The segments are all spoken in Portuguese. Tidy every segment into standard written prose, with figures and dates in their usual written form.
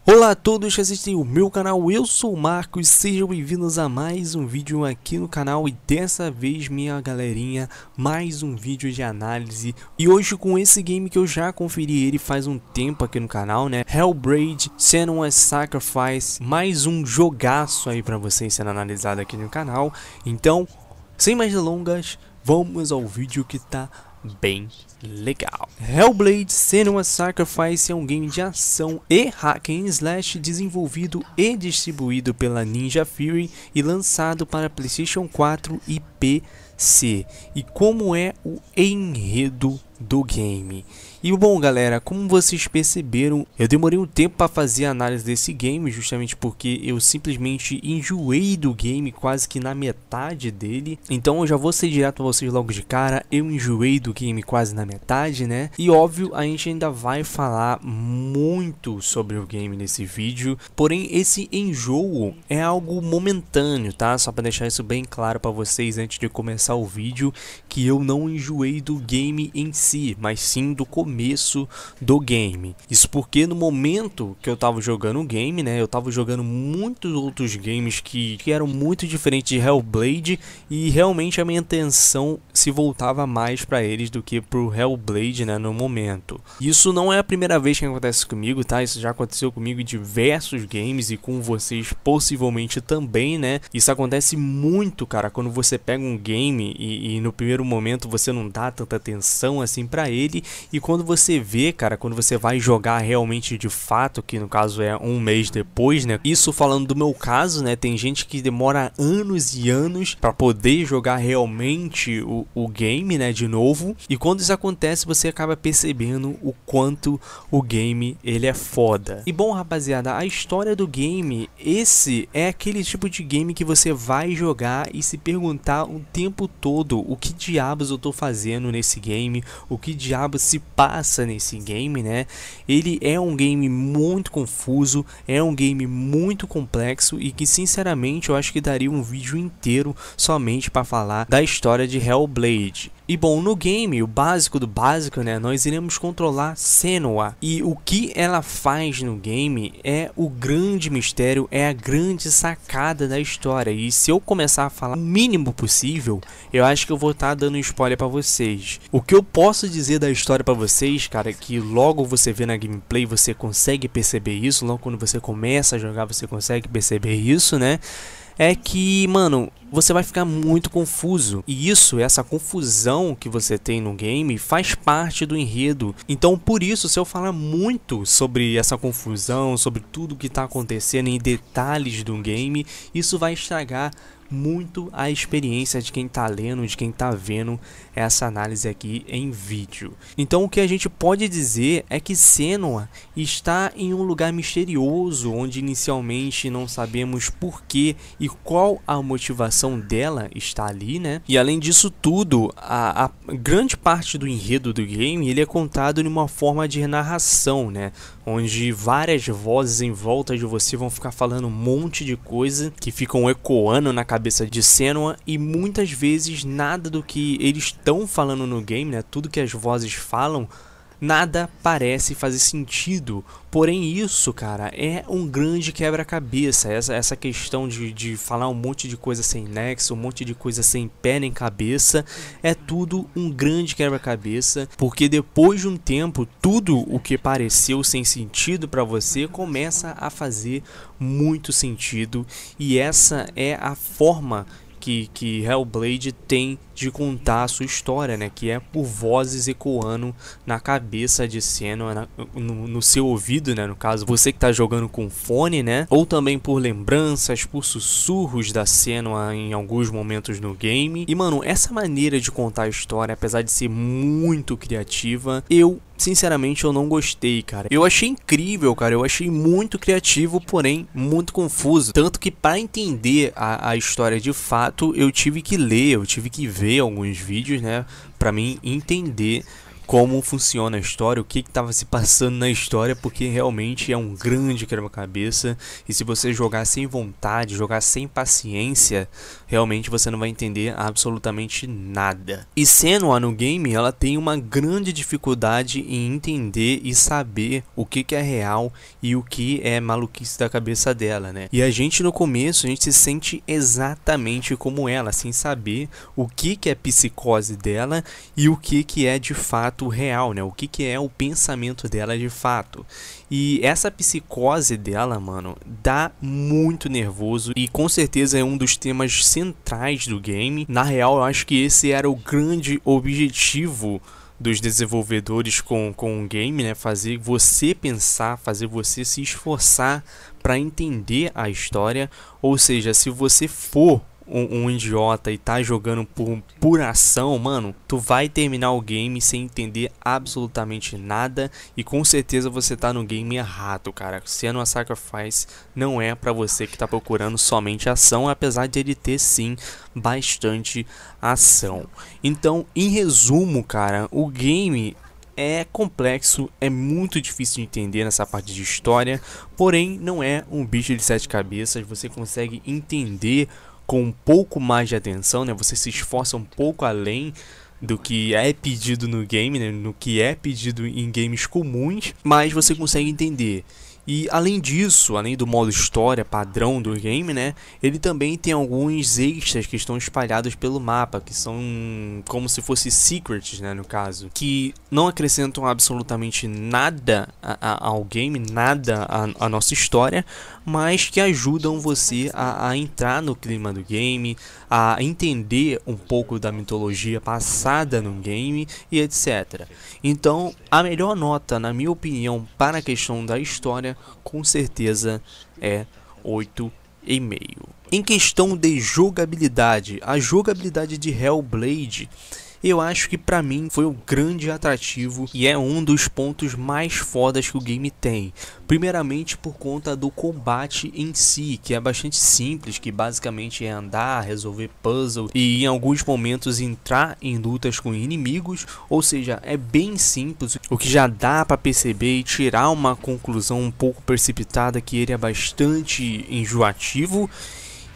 Olá a todos que assistem o meu canal, eu sou o Marcos, sejam bem-vindos a mais um vídeo aqui no canal e dessa vez, minha galerinha, mais um vídeo de análise. E hoje com esse game que eu já conferi ele faz um tempo aqui no canal, né? Hellblade: Senua's Sacrifice, mais um jogaço aí pra vocês sendo analisado aqui no canal. Então, sem mais delongas, vamos ao vídeo que tá bem legal. Hellblade: Senua's Sacrifice é um game de ação e hack and slash desenvolvido e distribuído pela Ninja Theory e lançado para PlayStation 4 e PC. E como é o enredo do game? E bom, galera, como vocês perceberam, eu demorei um tempo para fazer a análise desse game, justamente porque eu simplesmente enjoei do game quase que na metade dele. Então eu já vou ser direto para vocês logo de cara, eu enjoei do game quase na metade, né? E óbvio, a gente ainda vai falar muito sobre o game nesse vídeo, porém esse enjoo é algo momentâneo, tá? Só para deixar isso bem claro para vocês antes de começar o vídeo, que eu não enjoei do game em si, mas sim do começo do game. Isso porque no momento que eu tava jogando o game, né, eu tava jogando muitos outros games que eram muito diferentes de Hellblade, e realmente a minha atenção se voltava mais para eles do que pro Hellblade, né, no momento. Isso não é a primeira vez que acontece comigo, tá? Isso já aconteceu comigo em diversos games e com vocês possivelmente também, né? Isso acontece muito, cara, quando você pega um game e no primeiro momento você não dá tanta atenção assim para ele, e quando você vê, cara, quando você vai jogar realmente de fato, que no caso é um mês depois, né? Isso falando do meu caso, né? Tem gente que demora anos e anos para poder jogar realmente o game, né? De novo. E quando isso acontece, você acaba percebendo o quanto o game ele é foda. E bom, rapaziada, a história do game, esse é aquele tipo de game que você vai jogar e se perguntar o tempo todo o que diabos eu tô fazendo nesse game, o que diabos se passa nesse game, né? Ele é um game muito confuso, é um game muito complexo e que sinceramente eu acho que daria um vídeo inteiro somente para falar da história de Hellblade. E bom, no game, o básico do básico, né, nós iremos controlar Senua, e o que ela faz no game é o grande mistério, é a grande sacada da história. E se eu começar a falar o mínimo possível, eu acho que eu vou estar dando spoiler para vocês. O que eu posso dizer da história para vocês, cara, é que logo você vê na gameplay, você consegue perceber isso, logo quando você começa a jogar você consegue perceber isso, né? É que, mano, você vai ficar muito confuso. E isso, essa confusão que você tem no game, faz parte do enredo. Então, por isso, se eu falar muito sobre essa confusão, sobre tudo que tá acontecendo em detalhes do game, isso vai estragar muito a experiência de quem tá lendo, de quem tá vendo essa análise aqui em vídeo. Então o que a gente pode dizer é que Senua está em um lugar misterioso, onde inicialmente não sabemos porquê e qual a motivação dela está ali, né? E além disso tudo, a grande parte do enredo do game, ele é contado de uma forma de narração, né? Onde várias vozes em volta de você vão ficar falando um monte de coisa que ficam ecoando na cabeça de Senua, e muitas vezes nada do que eles estão falando no game, né, tudo que as vozes falam, nada parece fazer sentido. Porém isso, cara, é um grande quebra-cabeça. Essa questão de falar um monte de coisa sem nexo, um monte de coisa sem pé nem cabeça, é tudo um grande quebra-cabeça, porque depois de um tempo, tudo o que pareceu sem sentido pra você começa a fazer muito sentido. E essa é a forma que Hellblade tem de contar a sua história, né? Que é por vozes ecoando na cabeça de Senua, no seu ouvido, né? No caso, você que tá jogando com fone, né? Ou também por lembranças, por sussurros da Senua em alguns momentos no game. E, mano, essa maneira de contar a história, apesar de ser muito criativa, sinceramente eu não gostei, cara. Eu achei incrível, cara. Eu achei muito criativo, porém muito confuso. Tanto que para entender a história de fato, eu tive que ler, eu tive que ver alguns vídeos, né, para mim entender como funciona a história, o que estava se passando na história, porque realmente é um grande quebra-cabeça, e se você jogar sem vontade, jogar sem paciência, realmente você não vai entender absolutamente nada. E Senua no game, ela tem uma grande dificuldade em entender e saber o que é real e o que é maluquice da cabeça dela, né? E a gente no começo, a gente se sente exatamente como ela, sem saber o que é psicose dela e o que é de fato real, né? O que é o pensamento dela de fato. E essa psicose dela, mano, dá muito nervoso e com certeza é um dos temas centrais do game. Na real, eu acho que esse era o grande objetivo dos desenvolvedores com o game, né? Fazer você pensar, fazer você se esforçar para entender a história. Ou seja, se você for um idiota e tá jogando por pura ação, mano, tu vai terminar o game sem entender absolutamente nada e com certeza você tá no game errado, cara. Senua Sacrifice não é pra você que tá procurando somente ação, apesar de ele ter sim bastante ação. Então, em resumo, cara, o game é complexo, é muito difícil de entender nessa parte de história, porém não é um bicho de 7 cabeças, você consegue entender com um pouco mais de atenção, né? Você se esforça um pouco além do que é pedido no game, né? No que é pedido em games comuns, mas você consegue entender. E além disso, além do modo história padrão do game, né, ele também tem alguns extras que estão espalhados pelo mapa, que são como se fossem secrets, né, no caso, que não acrescentam absolutamente nada ao game, nada à nossa história, mas que ajudam você a entrar no clima do game, a entender um pouco da mitologia passada no game e etc. Então, a melhor nota, na minha opinião, para a questão da história, com certeza é 8,5. Em questão de jogabilidade, a jogabilidade de Hellblade, eu acho que pra mim foi um grande atrativo e é um dos pontos mais fodas que o game tem. Primeiramente por conta do combate em si, que é bastante simples, que basicamente é andar, resolver puzzle e em alguns momentos entrar em lutas com inimigos, ou seja, é bem simples, o que já dá pra perceber e tirar uma conclusão um pouco precipitada que ele é bastante enjoativo.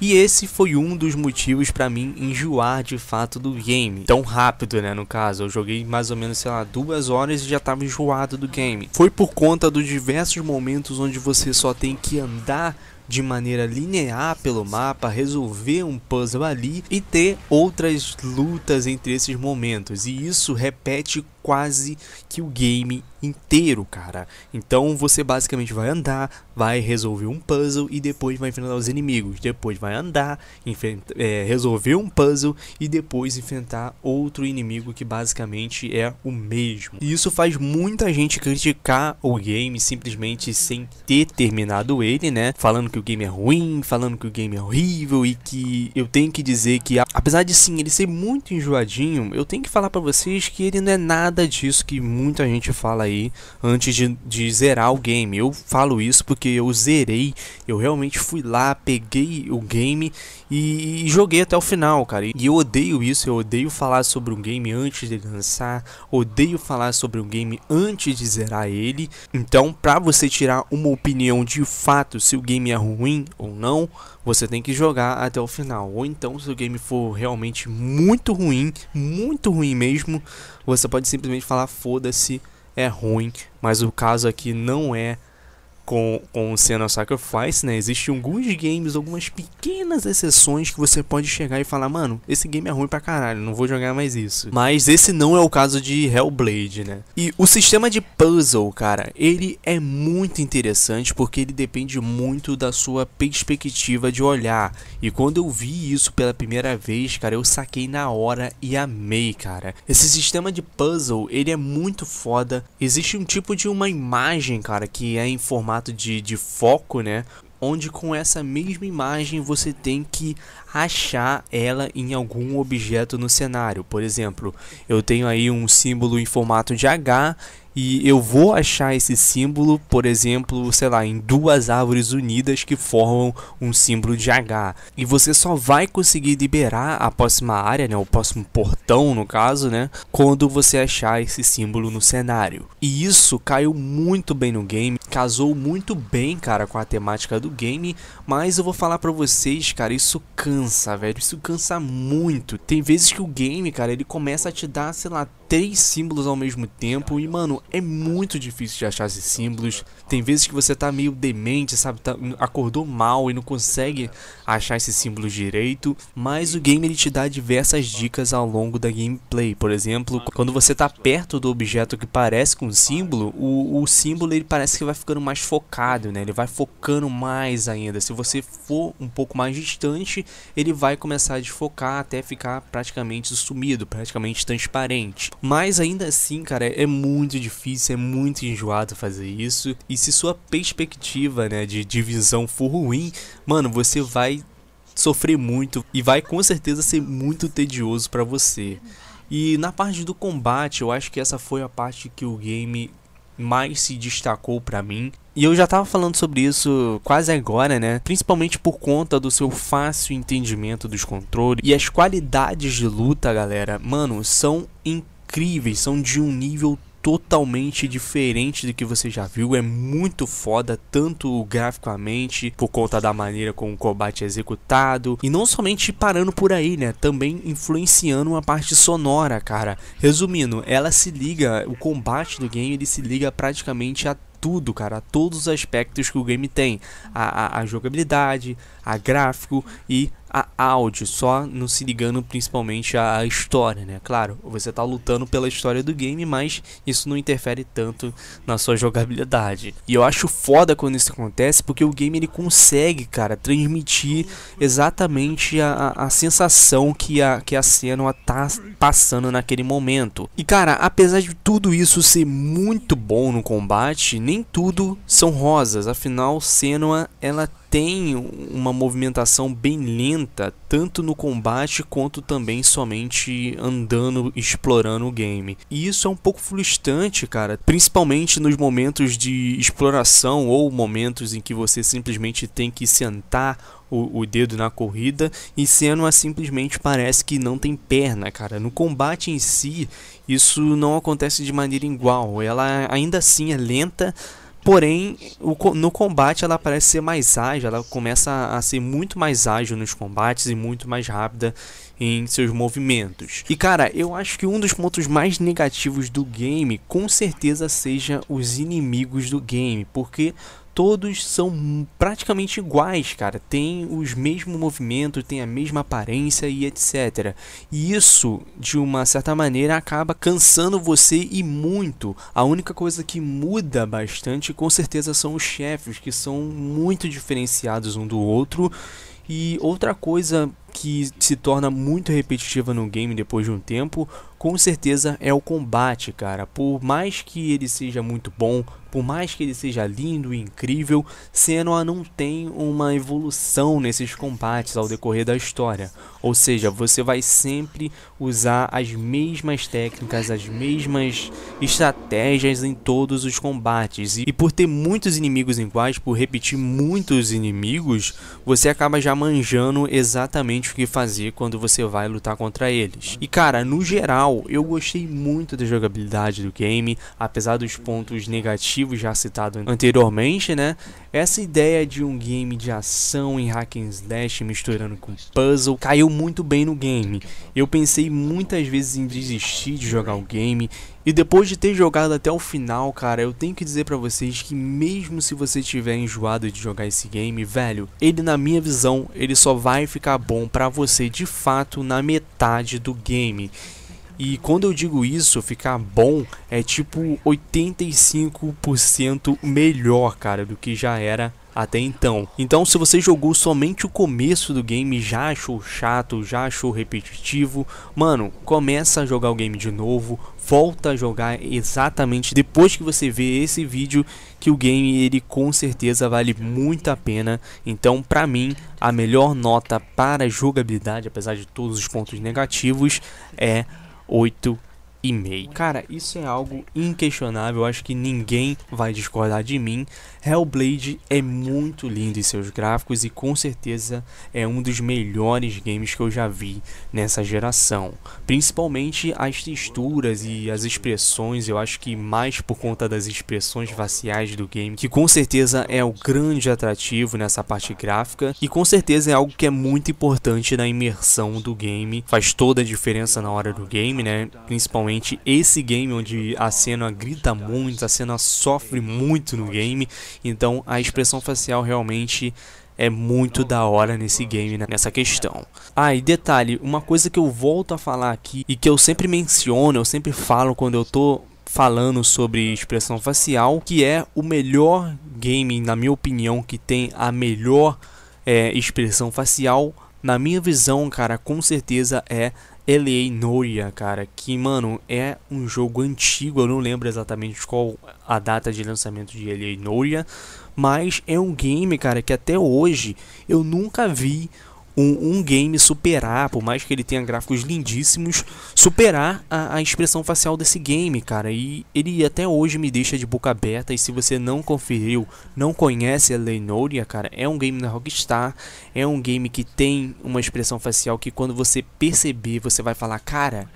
E esse foi um dos motivos pra mim enjoar de fato do game. Tão rápido, né, no caso. Eu joguei mais ou menos, sei lá, 2 horas e já tava enjoado do game. Foi por conta dos diversos momentos onde você só tem que andar de maneira linear pelo mapa, resolver um puzzle ali e ter outras lutas entre esses momentos. E isso repete quase que o game inteiro, cara. Então você basicamente vai andar, vai resolver um puzzle e depois vai enfrentar os inimigos. Depois vai andar, resolver um puzzle e depois enfrentar outro inimigo que basicamente é o mesmo. E isso faz muita gente criticar o game simplesmente sem ter terminado ele, né? Falando que o game é ruim, falando que o game é horrível e que eu tenho que dizer que, apesar de sim ele ser muito enjoadinho, eu tenho que falar pra vocês que ele não é nada disso que muita gente fala aí antes de zerar o game. Eu falo isso porque eu zerei, eu realmente fui lá, peguei o game e joguei até o final, cara. E eu odeio isso, eu odeio falar sobre um game antes de lançar, odeio falar sobre um game antes de zerar ele. Então, pra você tirar uma opinião de fato se o game é ruim ou não, você tem que jogar até o final. Ou então, se o game for realmente muito ruim mesmo, você pode simplesmente falar foda-se, é ruim. Mas o caso aqui não é com o Senua Sacrifice, né? Existem alguns games, algumas pequenas exceções que você pode chegar e falar, mano, esse game é ruim pra caralho, não vou jogar mais isso. Mas esse não é o caso de Hellblade, né? E o sistema de puzzle, cara, ele é muito interessante porque ele depende muito da sua perspectiva de olhar. E quando eu vi isso pela primeira vez, cara, eu saquei na hora e amei, cara. Esse sistema de puzzle, ele é muito foda. Existe um tipo de uma imagem, cara, que é em formato de foco, né? Onde com essa mesma imagem você tem que achar ela em algum objeto no cenário. Por exemplo, eu tenho aí um símbolo em formato de H e eu vou achar esse símbolo, por exemplo, sei lá, em duas árvores unidas que formam um símbolo de H. E você só vai conseguir liberar a próxima área, né, o próximo portão no caso, né, quando você achar esse símbolo no cenário. E isso caiu muito bem no game, casou muito bem, cara, com a temática do game, mas eu vou falar pra vocês, cara, isso cansa, velho, isso cansa muito. Tem vezes que o game, cara, ele começa a te dar, sei lá, 3 símbolos ao mesmo tempo e, mano, é muito difícil de achar esses símbolos. Tem vezes que você tá meio demente, sabe, acordou mal e não consegue achar esses símbolos direito, mas o game ele te dá diversas dicas ao longo da gameplay. Por exemplo, quando você tá perto do objeto que parece com um símbolo, o símbolo ele parece que vai ficando mais focado, né? Ele vai focando mais ainda. Se você for um pouco mais distante, ele vai começar a desfocar até ficar praticamente sumido, praticamente transparente. Mas ainda assim, cara, é muito difícil, é muito enjoado fazer isso. E se sua perspectiva, né, de visão for ruim, mano, você vai sofrer muito e vai com certeza ser muito tedioso pra você. E na parte do combate, eu acho que essa foi a parte que o game mais se destacou pra mim. E eu já tava falando sobre isso quase agora, né? Principalmente por conta do seu fácil entendimento dos controles. E as qualidades de luta, galera, mano, são incríveis, são de um nível totalmente diferente do que você já viu. É muito foda, tanto graficamente, por conta da maneira como o combate é executado, e não somente parando por aí, né, também influenciando a parte sonora, cara. Resumindo, ela se liga, o combate do game ele se liga praticamente a tudo, cara, a todos os aspectos que o game tem, a jogabilidade, a gráfico e a áudio, só não se ligando principalmente à história, né? Claro, você tá lutando pela história do game, mas isso não interfere tanto na sua jogabilidade. E eu acho foda quando isso acontece, porque o game ele consegue, cara, transmitir exatamente a sensação que a Senua tá passando naquele momento. E cara, apesar de tudo isso ser muito bom no combate, nem tudo são rosas. Afinal, Senua, ela tem uma movimentação bem lenta, tanto no combate quanto também somente andando, explorando o game. E isso é um pouco frustrante, cara, principalmente nos momentos de exploração ou momentos em que você simplesmente tem que sentar o dedo na corrida e Senua simplesmente parece que não tem perna, cara. No combate em si, isso não acontece de maneira igual. Ela ainda assim é lenta, porém, no combate ela parece ser mais ágil, ela começa a ser muito mais ágil nos combates e muito mais rápida em seus movimentos. E cara, eu acho que um dos pontos mais negativos do game com certeza seja os inimigos do game, porque todos são praticamente iguais, cara, tem os mesmos movimentos, tem a mesma aparência e etc. E isso, de uma certa maneira, acaba cansando você e muito. A única coisa que muda bastante, com certeza, são os chefes, que são muito diferenciados um do outro. E outra coisa que se torna muito repetitiva no game depois de um tempo, com certeza é o combate, cara. Por mais que ele seja muito bom, por mais que ele seja lindo e incrível, Senua não tem uma evolução nesses combates ao decorrer da história. Ou seja, você vai sempre usar as mesmas técnicas, as mesmas estratégias em todos os combates. E por ter muitos inimigos iguais, por repetir muitos inimigos, você acaba já manjando exatamente o que fazer quando você vai lutar contra eles. E cara, no geral, eu gostei muito da jogabilidade do game, apesar dos pontos negativos já citados anteriormente, né? Essa ideia de um game de ação em hack and slash misturando com puzzle caiu muito bem no game. Eu pensei muitas vezes em desistir de jogar o game, e depois de ter jogado até o final, cara, eu tenho que dizer pra vocês que mesmo se você tiver enjoado de jogar esse game, velho, ele, na minha visão, ele só vai ficar bom pra você de fato na metade do game. E quando eu digo isso, ficar bom, é tipo 85% melhor, cara, do que já era até então. Então, se você jogou somente o começo do game, já achou chato, já achou repetitivo, mano, começa a jogar o game de novo, volta a jogar exatamente depois que você vê esse vídeo, que o game ele com certeza vale muito a pena. Então, pra mim, a melhor nota para jogabilidade, apesar de todos os pontos negativos, é 8,5. Cara, isso é algo inquestionável, eu acho que ninguém vai discordar de mim. Hellblade é muito lindo em seus gráficos e com certeza é um dos melhores games que eu já vi nessa geração. Principalmente as texturas e as expressões, eu acho que mais por conta das expressões faciais do game, que com certeza é o grande atrativo nessa parte gráfica e com certeza é algo que é muito importante na imersão do game. Faz toda a diferença na hora do game, né? Principalmente esse game onde a cena grita muito, a cena sofre muito no game, então a expressão facial realmente é muito da hora nesse game, né? Nessa questão. Ah, e detalhe, uma coisa que eu volto a falar aqui e que eu sempre menciono, eu sempre falo quando eu tô falando sobre expressão facial, que é o melhor game, na minha opinião, que tem a melhor expressão facial, na minha visão, cara, com certeza é L.A. Noire, cara, que, mano, é um jogo antigo, eu não lembro exatamente qual a data de lançamento de L.A. Noire, mas é um game, cara, que até hoje eu nunca vi um game superar, por mais que ele tenha gráficos lindíssimos, superar a expressão facial desse game, cara. E ele até hoje me deixa de boca aberta. E se você não conferiu, não conhece L.A. Noire, cara, é um game da Rockstar, é um game que tem uma expressão facial que quando você perceber, você vai falar, cara,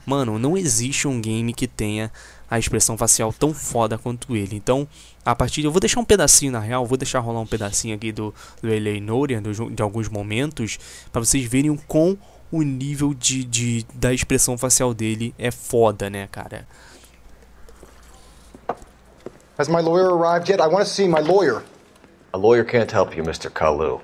mano, não existe um game que tenha a expressão facial tão foda quanto ele. Então, a partir eu vou deixar um pedacinho, na real, vou deixar rolar um pedacinho aqui do L.A. Noire, de alguns momentos, para vocês verem o quão o nível da expressão facial dele é foda, né, cara. Has my lawyer arrived yet? I want to see my lawyer. A lawyer can't help you, Mr. Kalu.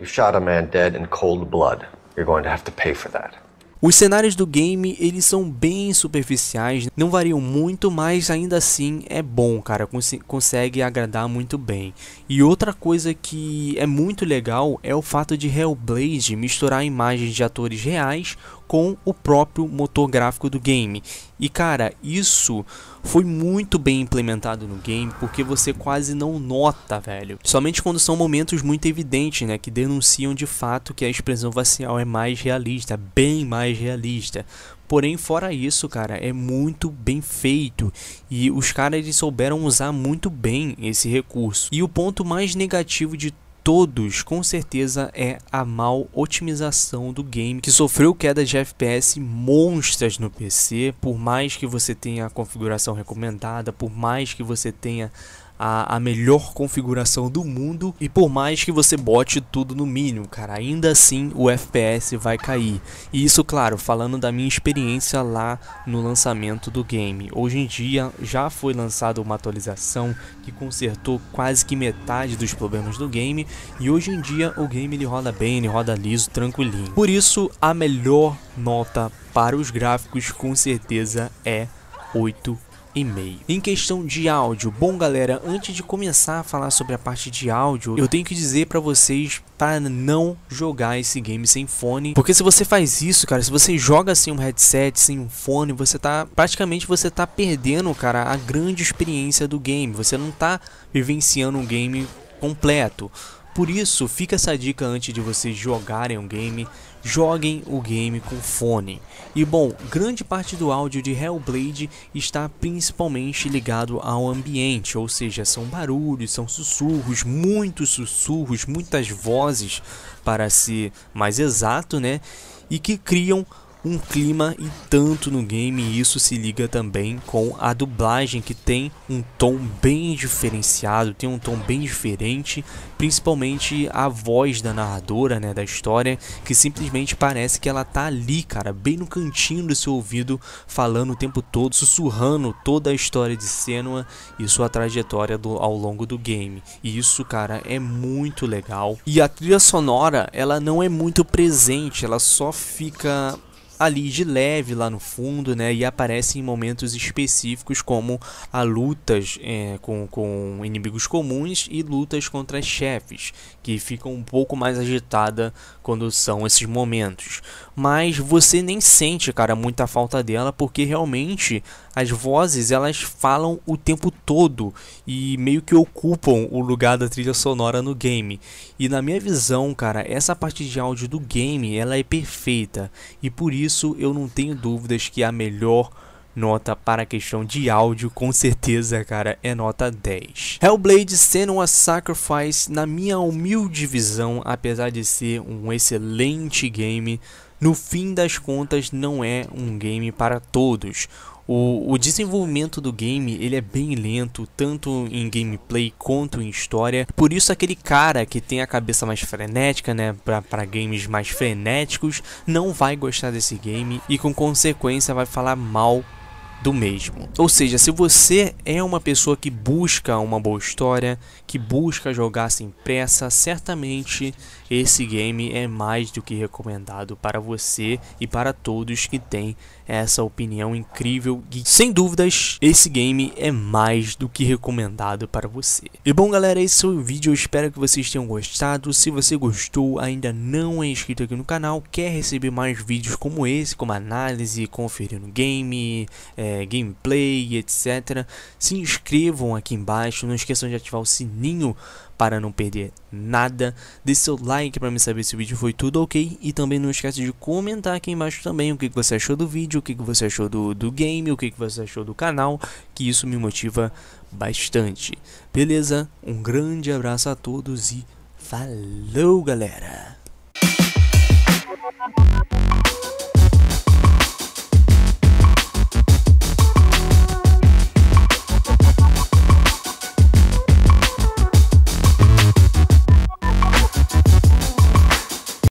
You shot a man dead in cold blood. You're going to have to pay for that. Os cenários do game, eles são bem superficiais, não variam muito, mas ainda assim é bom, cara, consegue agradar muito bem. E outra coisa que é muito legal é o fato de Hellblade misturar imagens de atores reais com o próprio motor gráfico do game. E cara, isso foi muito bem implementado no game, porque você quase não nota, velho. Somente quando são momentos muito evidentes, né, que denunciam de fato que a expressão facial é mais realista, bem mais realista. Porém, fora isso, cara, é muito bem feito e os caras eles souberam usar muito bem esse recurso. E o ponto mais negativo de todos, com certeza, é a mal otimização do game, que sofreu queda de FPS monstras no PC, por mais que você tenha a configuração recomendada, por mais que você tenha a melhor configuração do mundo e por mais que você bote tudo no mínimo, cara, ainda assim o FPS vai cair. E isso, claro, falando da minha experiência lá no lançamento do game. Hoje em dia já foi lançada uma atualização que consertou quase que metade dos problemas do game e hoje em dia o game ele roda bem, ele roda liso, tranquilinho. Por isso a melhor nota para os gráficos com certeza é 8,5. Em questão de áudio, bom galera, antes de começar a falar sobre a parte de áudio, eu tenho que dizer pra vocês para não jogar esse game sem fone, porque se você faz isso, cara, se você joga sem um headset, sem um fone, você tá, praticamente você tá perdendo, cara, a grande experiência do game, você não tá vivenciando um game completo. Por isso, fica essa dica antes de vocês jogarem um game, joguem o game com fone. E bom, grande parte do áudio de Hellblade está principalmente ligado ao ambiente, ou seja, são barulhos, são sussurros, muitas vozes para ser mais exato, né? E que criam um clima e tanto no game, e isso se liga também com a dublagem, que tem um tom bem diferenciado, tem um tom bem diferente, principalmente a voz da narradora, né, da história, que simplesmente parece que ela tá ali, cara, bem no cantinho do seu ouvido, falando o tempo todo, sussurrando toda a história de Senua e sua trajetória ao longo do game. E isso, cara, é muito legal. E a trilha sonora, ela não é muito presente, ela só fica ali de leve lá no fundo, né, e aparece em momentos específicos como a lutas com inimigos comuns e lutas contra chefes, que ficam um pouco mais agitada quando são esses momentos. Mas você nem sente, cara, muita falta dela, porque realmente as vozes elas falam o tempo todo e meio que ocupam o lugar da trilha sonora no game. E na minha visão, cara, essa parte de áudio do game ela é perfeita, e por isso eu não tenho dúvidas que a melhor nota para a questão de áudio, com certeza, cara, é nota 10. Hellblade: Senua's Sacrifice, na minha humilde visão, apesar de ser um excelente game, no fim das contas não é um game para todos. O desenvolvimento do game ele é bem lento, tanto em gameplay quanto em história. Por isso aquele cara que tem a cabeça mais frenética, né, para games mais frenéticos, não vai gostar desse game e com consequência vai falar mal do mesmo. Ou seja, se você é uma pessoa que busca uma boa história, que busca jogar sem pressa, certamente esse game é mais do que recomendado para você e para todos que têm essa opinião incrível. E sem dúvidas, esse game é mais do que recomendado para você. E bom, galera, esse foi o vídeo. Eu espero que vocês tenham gostado. Se você gostou, ainda não é inscrito aqui no canal, quer receber mais vídeos como esse, como análise, conferindo game, gameplay, etc. Se inscrevam aqui embaixo, não esqueçam de ativar o sininho para não perder nada. Deixe seu like para me saber se o vídeo foi tudo ok, e também não esquece de comentar aqui embaixo também o que você achou do vídeo, o que você achou do game, o que você achou do canal, que isso me motiva bastante. Beleza? Um grande abraço a todos e falou, galera!